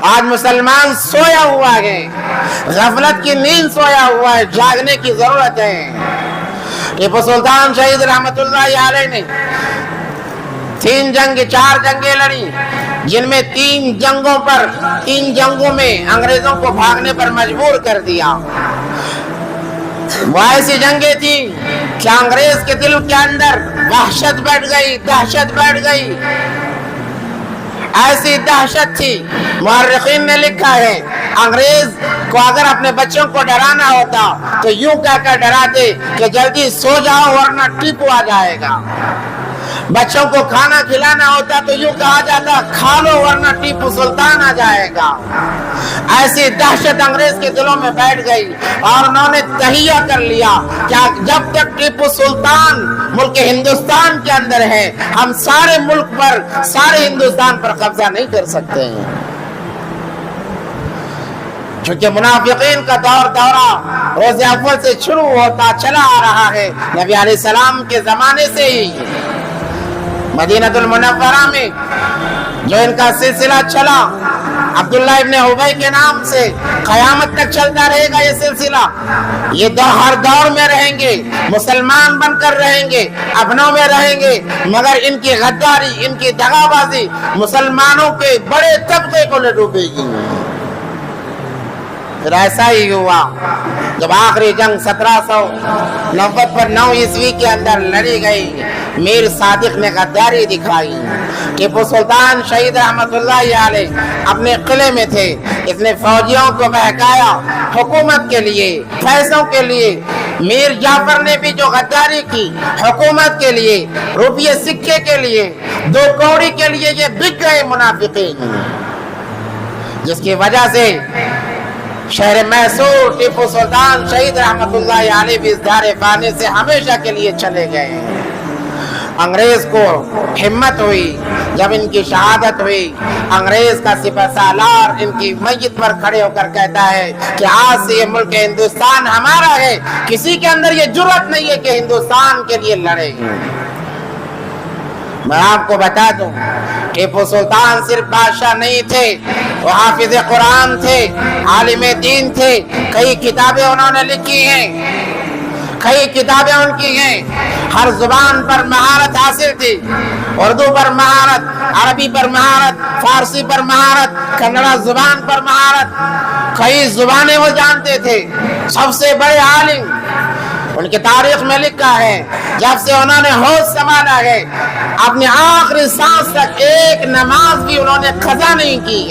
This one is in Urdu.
آج مسلمان سویا ہوا ہے، غفلت کی نیند سویا ہوا ہے، جاگنے کی ضرورت ہے۔ ٹیپو سلطان شہید رحمت اللہ علیہ نے 4 جنگیں لڑی، جن میں 3 جنگوں میں انگریزوں کو بھاگنے پر مجبور کر دیا۔ وہ ایسی جنگیں تھی کہ انگریز کے دل کے اندر وحشت بیٹھ گئی، دہشت بیٹھ گئی، ایسی دہشت تھی۔ مورخین نے لکھا ہے انگریز کو اگر اپنے بچوں کو ڈرانا ہوتا تو یوں کہہ کر ڈراتے کہ جلدی سو جاؤ ورنہ ٹیپو آ جائے گا۔ بچوں کو کھانا کھلانا ہوتا تو یوں کہا جاتا کھا لو ورنہ ٹیپو سلطان آ جائے گا۔ ایسی دہشت انگریز کے دلوں میں بیٹھ گئی اور انہوں نے تہیہ کر لیا کہ جب تک ٹیپو سلطان ملک ہندوستان کے اندر ہے ہم سارے ملک پر، سارے ہندوستان پر قبضہ نہیں کر سکتے ہیں۔ چونکہ منافقین کا دورہ روز اول سے شروع ہوتا چلا آ رہا ہے، نبی علیہ السلام کے زمانے سے ہی مدینہ المنورہ میں جو ان کا سلسلہ چلا، عبداللہ ابن ابی کے نام سے قیامت تک چلتا رہے گا یہ سلسلہ۔ یہ ہر دور میں رہیں گے، مسلمان بن کر رہیں گے، اپنوں میں رہیں گے، مگر ان کی غداری، ان کی دغابازی مسلمانوں کے بڑے طبقے کو نہ ڈوبے گی۔ پھر ایسا ہی ہوا جب آخری جنگ 1799 کے اندر لڑی گئی، میر صادق نے غداری دکھائی۔ ٹیپو سلطان شہید رحمت اللہ علیہ اپنے قلعے میں تھے، اس نے فوجیوں کو بہکایا حکومت کے لیے، پیسوں کے لیے۔ میر جعفر نے بھی جو غداری کی حکومت کے لیے، روپیے سکے کے لیے، 2 کوڑی کے لیے، یہ بک گئے منافقین، جس کی وجہ سے شہر میسور ٹیپو سلطان شہید رحمت اللہ علیہ بھی اس دار فانی سے ہمیشہ کے لیے چلے گئے۔ انگریز کو ہمت ہوئی جب ان کی شہادت ہوئی، انگریز کا سپہ سالار ان کی میت پر کھڑے ہو کر کہتا ہے کہ آج سے یہ ملک ہندوستان ہمارا ہے، کسی کے اندر یہ جرأت نہیں ہے کہ ہندوستان کے لیے لڑے۔ میں آپ کو بتا دوں ٹیپو سلطان صرف بادشاہ نہیں تھے، وہ حافظ قرآن تھے، عالم دین تھے۔ کئی کتابیں انہوں نے لکھی ہیں، کئی کتابیں ان کی ہیں، ہر زبان پر مہارت حاصل تھی، اردو پر مہارت، عربی پر مہارت، فارسی پر مہارت، کنڑا زبان پر مہارت، کئی زبانیں وہ جانتے تھے، سب سے بڑے عالم۔ ان کی تاریخ میں لکھا ہے جب سے انہوں نے ہوش سنبھالا ہے اپنی آخری سانس تک ایک نماز بھی انہوں نے قضا نہیں کی ہے۔